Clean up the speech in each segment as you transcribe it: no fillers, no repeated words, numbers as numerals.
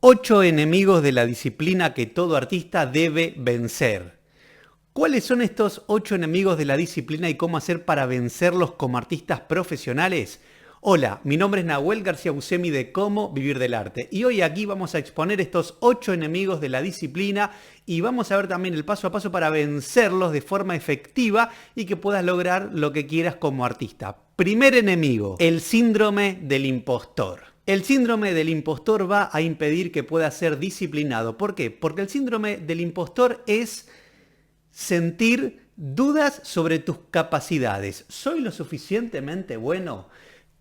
8 enemigos de la disciplina que todo artista debe vencer. ¿Cuáles son estos 8 enemigos de la disciplina y cómo hacer para vencerlos como artistas profesionales? Hola, mi nombre es Nahuel García Buscemi de Cómo Vivir del Arte y hoy aquí vamos a exponer estos 8 enemigos de la disciplina y vamos a ver también el paso a paso para vencerlos de forma efectiva y que puedas lograr lo que quieras como artista. Primer enemigo, el síndrome del impostor. El síndrome del impostor va a impedir que puedas ser disciplinado. ¿Por qué? Porque el síndrome del impostor es sentir dudas sobre tus capacidades. ¿Soy lo suficientemente bueno?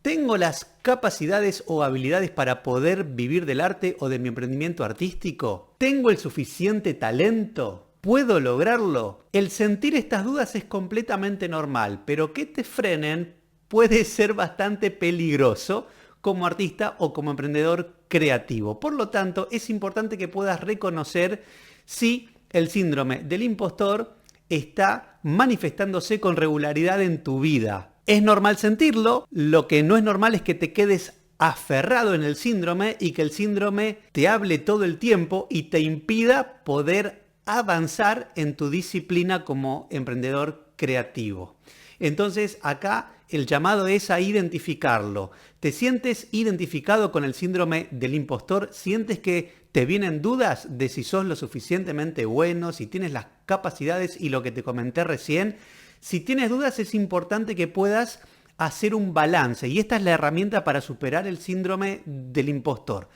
¿Tengo las capacidades o habilidades para poder vivir del arte o de mi emprendimiento artístico? ¿Tengo el suficiente talento? ¿Puedo lograrlo? El sentir estas dudas es completamente normal, pero que te frenen puede ser bastante peligroso como artista o como emprendedor creativo. Por lo tanto, es importante que puedas reconocer si el síndrome del impostor está manifestándose con regularidad en tu vida. Es normal sentirlo, lo que no es normal es que te quedes aferrado en el síndrome y que el síndrome te hable todo el tiempo y te impida poder avanzar en tu disciplina como emprendedor creativo. Entonces acá el llamado es a identificarlo. ¿Te sientes identificado con el síndrome del impostor? ¿Sientes que te vienen dudas de si sos lo suficientemente bueno, si tienes las capacidades y lo que te comenté recién? Si tienes dudas es importante que puedas hacer un balance y esta es la herramienta para superar el síndrome del impostor.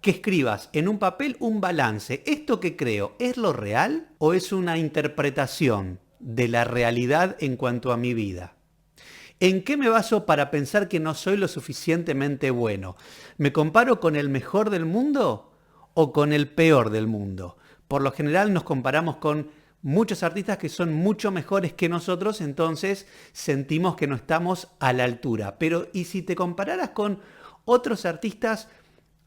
Que escribas en un papel un balance. ¿Esto que creo es lo real o es una interpretación de la realidad en cuanto a mi vida? ¿En qué me baso para pensar que no soy lo suficientemente bueno? ¿Me comparo con el mejor del mundo o con el peor del mundo? Por lo general nos comparamos con muchos artistas que son mucho mejores que nosotros, entonces sentimos que no estamos a la altura. Pero ¿y si te compararas con otros artistas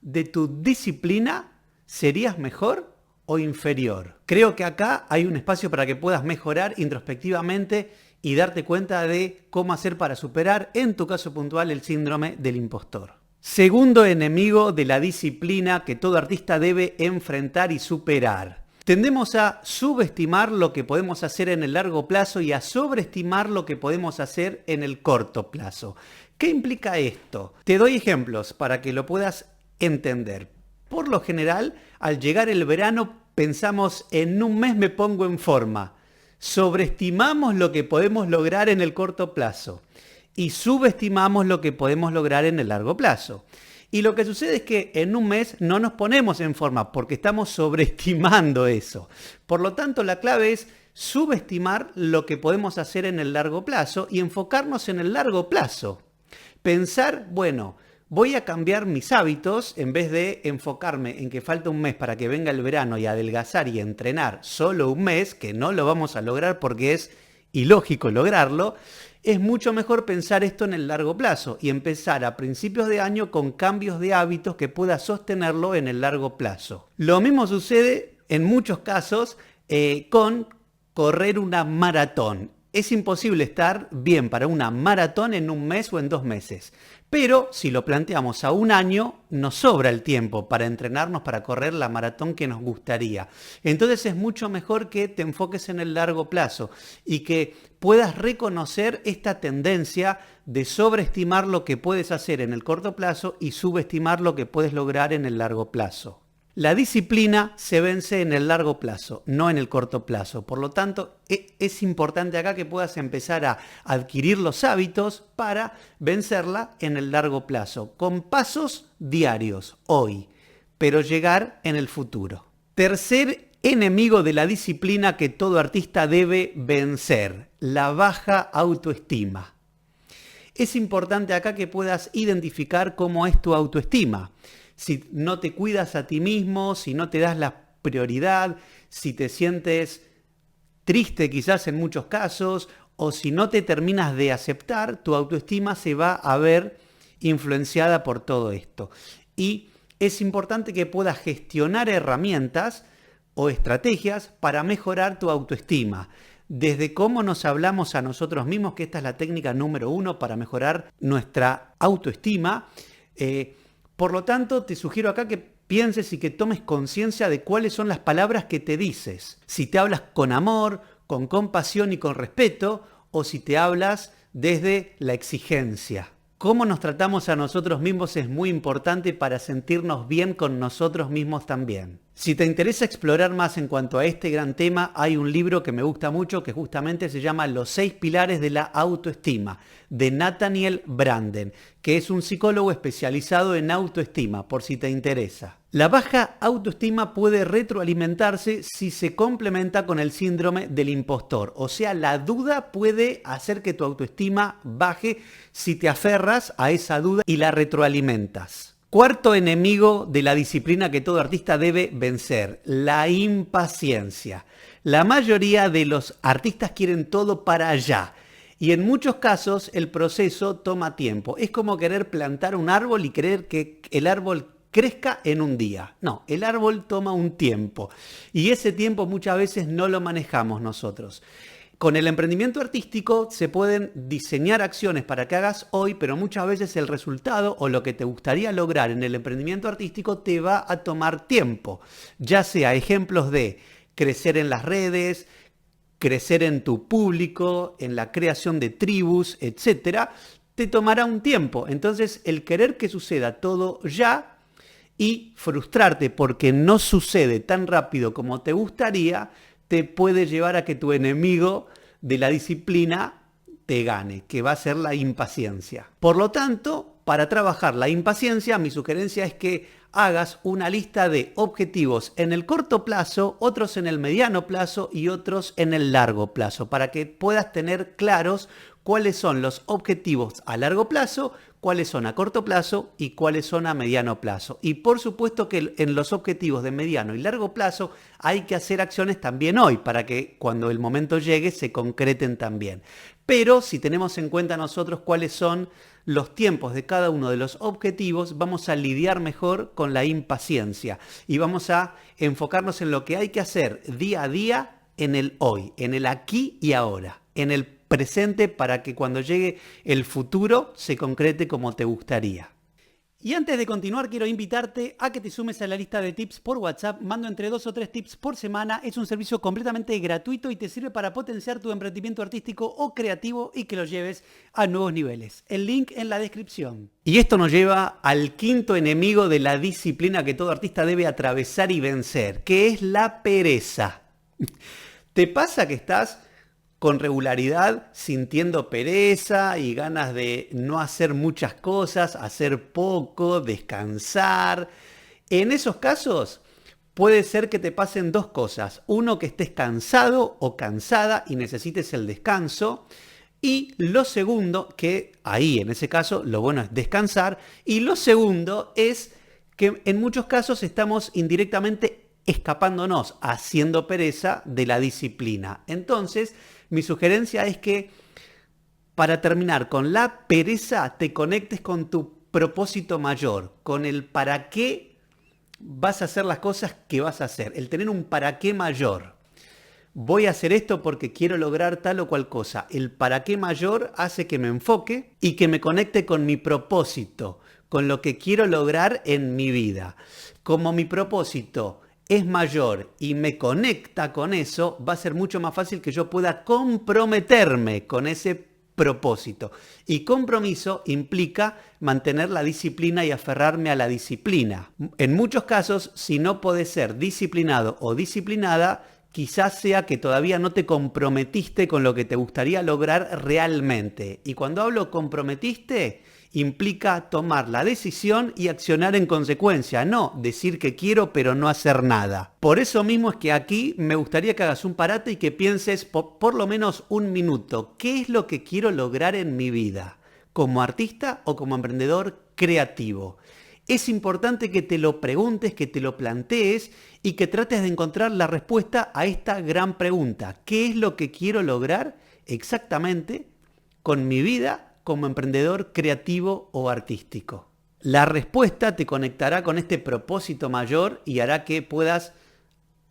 de tu disciplina, serías mejor o inferior? Creo que acá hay un espacio para que puedas mejorar introspectivamente y darte cuenta de cómo hacer para superar, en tu caso puntual, el síndrome del impostor. Segundo enemigo de la disciplina que todo artista debe enfrentar y superar. Tendemos a subestimar lo que podemos hacer en el largo plazo y a sobreestimar lo que podemos hacer en el corto plazo. ¿Qué implica esto? Te doy ejemplos para que lo puedas entender. Por lo general, al llegar el verano, pensamos en un mes me pongo en forma. Sobreestimamos lo que podemos lograr en el corto plazo y subestimamos lo que podemos lograr en el largo plazo. Y lo que sucede es que en un mes no nos ponemos en forma porque estamos sobreestimando eso. Por lo tanto, la clave es subestimar lo que podemos hacer en el largo plazo y enfocarnos en el largo plazo. Pensar, bueno, voy a cambiar mis hábitos en vez de enfocarme en que falta un mes para que venga el verano y adelgazar y entrenar solo un mes, que no lo vamos a lograr porque es ilógico lograrlo. Es mucho mejor pensar esto en el largo plazo y empezar a principios de año con cambios de hábitos que pueda sostenerlo en el largo plazo. Lo mismo sucede en muchos casos con correr una maratón. Es imposible estar bien para una maratón en un mes o en 2 meses. Pero si lo planteamos a un año, nos sobra el tiempo para entrenarnos para correr la maratón que nos gustaría. Entonces es mucho mejor que te enfoques en el largo plazo y que puedas reconocer esta tendencia de sobreestimar lo que puedes hacer en el corto plazo y subestimar lo que puedes lograr en el largo plazo. La disciplina se vence en el largo plazo, no en el corto plazo. Por lo tanto, es importante acá que puedas empezar a adquirir los hábitos para vencerla en el largo plazo, con pasos diarios, hoy, pero llegar en el futuro. Tercer enemigo de la disciplina que todo artista debe vencer, la baja autoestima. Es importante acá que puedas identificar cómo es tu autoestima. Si no te cuidas a ti mismo, si no te das la prioridad, si te sientes triste quizás en muchos casos, o si no te terminas de aceptar, tu autoestima se va a ver influenciada por todo esto. Y es importante que puedas gestionar herramientas o estrategias para mejorar tu autoestima. Desde cómo nos hablamos a nosotros mismos, que esta es la técnica número 1 para mejorar nuestra autoestima. Por lo tanto, te sugiero acá que pienses y que tomes conciencia de cuáles son las palabras que te dices. Si te hablas con amor, con compasión y con respeto, o si te hablas desde la exigencia. Cómo nos tratamos a nosotros mismos es muy importante para sentirnos bien con nosotros mismos también. Si te interesa explorar más en cuanto a este gran tema, hay un libro que me gusta mucho que justamente se llama Los 6 pilares de la autoestima, de Nathaniel Branden, que es un psicólogo especializado en autoestima, por si te interesa. La baja autoestima puede retroalimentarse si se complementa con el síndrome del impostor. O sea, la duda puede hacer que tu autoestima baje si te aferras a esa duda y la retroalimentas. Cuarto enemigo de la disciplina que todo artista debe vencer, la impaciencia. La mayoría de los artistas quieren todo para allá. Y en muchos casos el proceso toma tiempo. Es como querer plantar un árbol y querer que el árbol crezca en un día. No, el árbol toma un tiempo y ese tiempo muchas veces no lo manejamos nosotros. Con el emprendimiento artístico se pueden diseñar acciones para que hagas hoy, pero muchas veces el resultado o lo que te gustaría lograr en el emprendimiento artístico te va a tomar tiempo. Ya sea ejemplos de crecer en las redes, crecer en tu público, en la creación de tribus, etcétera, te tomará un tiempo. Entonces, el querer que suceda todo ya y frustrarte porque no sucede tan rápido como te gustaría, te puede llevar a que tu enemigo de la disciplina te gane, que va a ser la impaciencia. Por lo tanto, para trabajar la impaciencia, mi sugerencia es que hagas una lista de objetivos en el corto plazo, otros en el mediano plazo y otros en el largo plazo, para que puedas tener claros cuáles son los objetivos a largo plazo, cuáles son a corto plazo y cuáles son a mediano plazo. Y por supuesto que en los objetivos de mediano y largo plazo hay que hacer acciones también hoy para que cuando el momento llegue se concreten también. Pero si tenemos en cuenta nosotros cuáles son los tiempos de cada uno de los objetivos, vamos a lidiar mejor con la impaciencia y vamos a enfocarnos en lo que hay que hacer día a día en el hoy, en el aquí y ahora, en el presente para que cuando llegue el futuro se concrete como te gustaría. Y antes de continuar, quiero invitarte a que te sumes a la lista de tips por WhatsApp. Mando entre 2 o 3 tips por semana. Es un servicio completamente gratuito y te sirve para potenciar tu emprendimiento artístico o creativo y que lo lleves a nuevos niveles. El link en la descripción. Y esto nos lleva al quinto enemigo de la disciplina que todo artista debe atravesar y vencer, que es la pereza. ¿Te pasa que estás con regularidad sintiendo pereza y ganas de no hacer muchas cosas, hacer poco, descansar? En esos casos puede ser que te pasen dos cosas. Uno, que estés cansado o cansada y necesites el descanso. Y lo segundo, que ahí en ese caso lo bueno es descansar. Y lo segundo es que en muchos casos estamos indirectamente escapándonos, haciendo pereza de la disciplina. Entonces, mi sugerencia es que para terminar con la pereza te conectes con tu propósito mayor, con el para qué vas a hacer las cosas que vas a hacer, el tener un para qué mayor. Voy a hacer esto porque quiero lograr tal o cual cosa. El para qué mayor hace que me enfoque y que me conecte con mi propósito, con lo que quiero lograr en mi vida. Como mi propósito es mayor y me conecta con eso, va a ser mucho más fácil que yo pueda comprometerme con ese propósito. Y compromiso implica mantener la disciplina y aferrarme a la disciplina. En muchos casos, si no podés ser disciplinado o disciplinada, quizás sea que todavía no te comprometiste con lo que te gustaría lograr realmente. Y cuando hablo comprometiste, implica tomar la decisión y accionar en consecuencia, no decir que quiero pero no hacer nada. Por eso mismo es que aquí me gustaría que hagas un parate y que pienses por lo menos un minuto, ¿qué es lo que quiero lograr en mi vida? ¿Como artista o como emprendedor creativo? Es importante que te lo preguntes, que te lo plantees y que trates de encontrar la respuesta a esta gran pregunta. ¿Qué es lo que quiero lograr exactamente con mi vida como emprendedor creativo o artístico? La respuesta te conectará con este propósito mayor y hará que puedas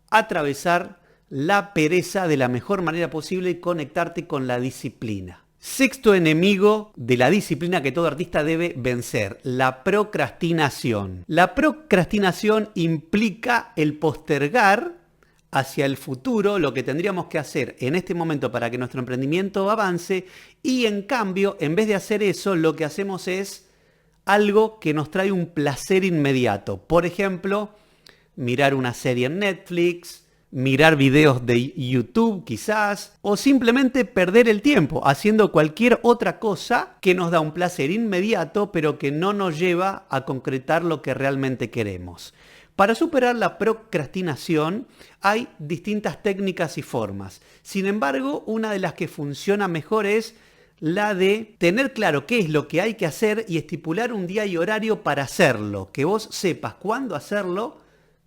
atravesar la pereza de la mejor manera posible y conectarte con la disciplina. Sexto enemigo de la disciplina que todo artista debe vencer, la procrastinación. La procrastinación implica el postergar hacia el futuro lo que tendríamos que hacer en este momento para que nuestro emprendimiento avance y en cambio, en vez de hacer eso, lo que hacemos es algo que nos trae un placer inmediato. Por ejemplo, mirar una serie en Netflix, mirar videos de YouTube quizás, o simplemente perder el tiempo haciendo cualquier otra cosa que nos da un placer inmediato, pero que no nos lleva a concretar lo que realmente queremos. Para superar la procrastinación hay distintas técnicas y formas. Sin embargo, una de las que funciona mejor es la de tener claro qué es lo que hay que hacer y estipular un día y horario para hacerlo, que vos sepas cuándo hacerlo,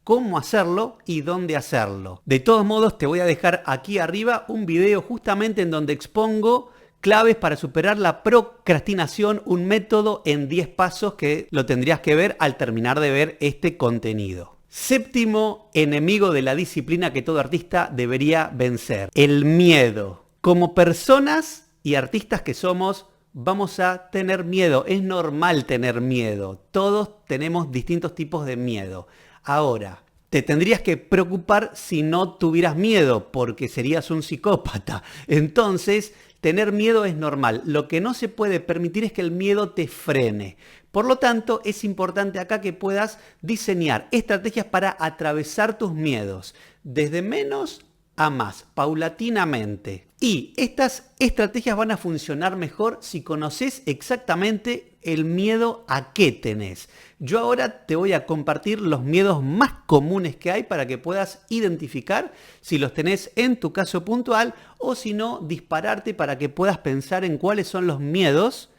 cómo hacerlo y dónde hacerlo. De todos modos, te voy a dejar aquí arriba un video justamente en donde expongo claves para superar la procrastinación, un método en 10 pasos que lo tendrías que ver al terminar de ver este contenido. Séptimo enemigo de la disciplina que todo artista debería vencer, el miedo. Como personas y artistas que somos, vamos a tener miedo. Es normal tener miedo. Todos tenemos distintos tipos de miedo. Ahora, te tendrías que preocupar si no tuvieras miedo, porque serías un psicópata. Entonces, tener miedo es normal. Lo que no se puede permitir es que el miedo te frene. Por lo tanto, es importante acá que puedas diseñar estrategias para atravesar tus miedos, desde menos a más, paulatinamente. Y estas estrategias van a funcionar mejor si conoces exactamente el miedo a qué tenés. Yo ahora te voy a compartir los miedos más comunes que hay para que puedas identificar si los tenés en tu caso puntual o si no, dispararte para que puedas pensar en cuáles son los miedos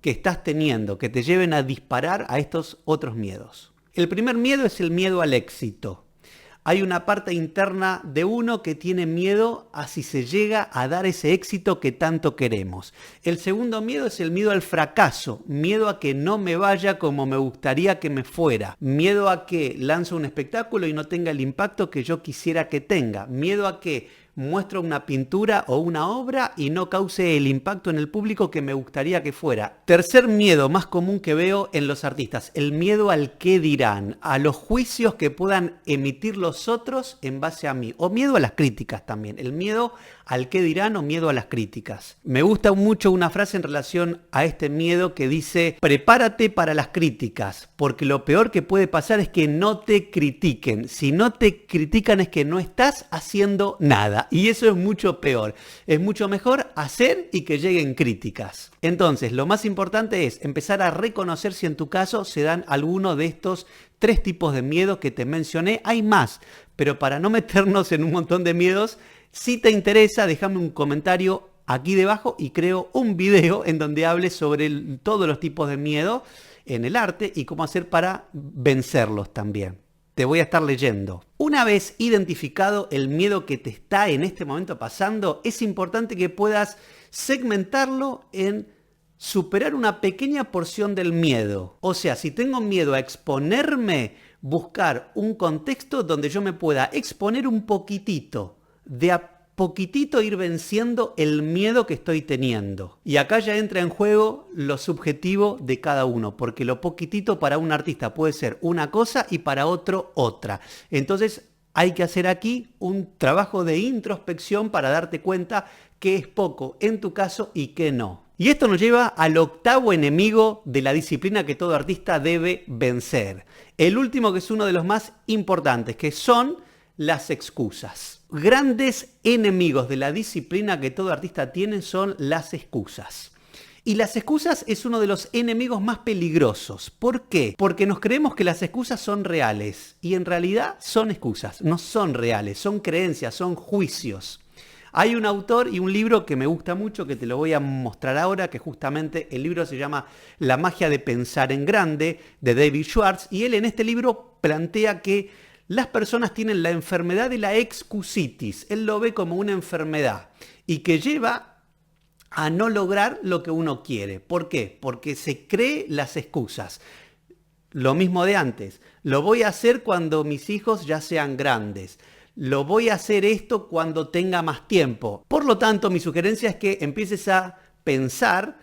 que estás teniendo, que te lleven a disparar a estos otros miedos. El primer miedo es el miedo al éxito. Hay una parte interna de uno que tiene miedo a si se llega a dar ese éxito que tanto queremos. El segundo miedo es el miedo al fracaso, miedo a que no me vaya como me gustaría que me fuera, miedo a que lanzo un espectáculo y no tenga el impacto que yo quisiera que tenga, miedo a que muestro una pintura o una obra y no cause el impacto en el público que me gustaría que fuera. Tercer miedo más común que veo en los artistas, el miedo al qué dirán, a los juicios que puedan emitir los otros en base a mí, o miedo a las críticas también, el miedo al qué dirán o miedo a las críticas. Me gusta mucho una frase en relación a este miedo que dice: prepárate para las críticas, porque lo peor que puede pasar es que no te critiquen. Si no te critican es que no estás haciendo nada. Y eso es mucho peor. Es mucho mejor hacer y que lleguen críticas. Entonces, lo más importante es empezar a reconocer si en tu caso se dan alguno de estos 3 tipos de miedos que te mencioné. Hay más, pero para no meternos en un montón de miedos, si te interesa, déjame un comentario aquí debajo y creo un video en donde hable sobre todos los tipos de miedo en el arte y cómo hacer para vencerlos también. Te voy a estar leyendo. Una vez identificado el miedo que te está en este momento pasando, es importante que puedas segmentarlo en superar una pequeña porción del miedo. O sea, si tengo miedo a exponerme, buscar un contexto donde yo me pueda exponer un poquitito, de a poquitito ir venciendo el miedo que estoy teniendo. Y acá ya entra en juego lo subjetivo de cada uno, porque lo poquitito para un artista puede ser una cosa y para otro otra. Entonces hay que hacer aquí un trabajo de introspección para darte cuenta qué es poco en tu caso y qué no. Y esto nos lleva al octavo enemigo de la disciplina que todo artista debe vencer. El último, que es uno de los más importantes, que son las excusas. Grandes enemigos de la disciplina que todo artista tiene son las excusas. Y las excusas es uno de los enemigos más peligrosos. ¿Por qué? Porque nos creemos que las excusas son reales y en realidad son excusas, no son reales, son creencias, son juicios. Hay un autor y un libro que me gusta mucho, que te lo voy a mostrar ahora, que justamente el libro se llama La magia de pensar en grande, de David Schwartz, y él en este libro plantea que las personas tienen la enfermedad de la excusitis. Él lo ve como una enfermedad y que lleva a no lograr lo que uno quiere. ¿Por qué? Porque se cree las excusas. Lo mismo de antes. Lo voy a hacer cuando mis hijos ya sean grandes. Lo voy a hacer esto cuando tenga más tiempo. Por lo tanto, mi sugerencia es que empieces a pensar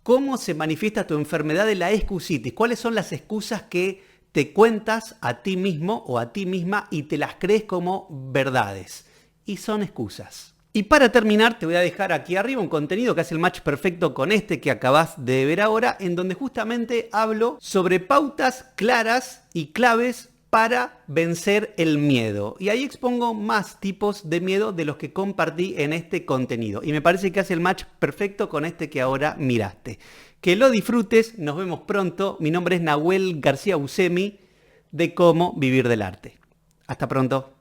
cómo se manifiesta tu enfermedad de la excusitis. ¿Cuáles son las excusas que te cuentas a ti mismo o a ti misma y te las crees como verdades? Y son excusas. Y para terminar, te voy a dejar aquí arriba un contenido que hace el match perfecto con este que acabas de ver ahora, en donde justamente hablo sobre pautas claras y claves para vencer el miedo. Y ahí expongo más tipos de miedo de los que compartí en este contenido. Y me parece que hace el match perfecto con este que ahora miraste. Que lo disfrutes, nos vemos pronto. Mi nombre es Nahuel García Busemi, de Cómo Vivir del Arte. Hasta pronto.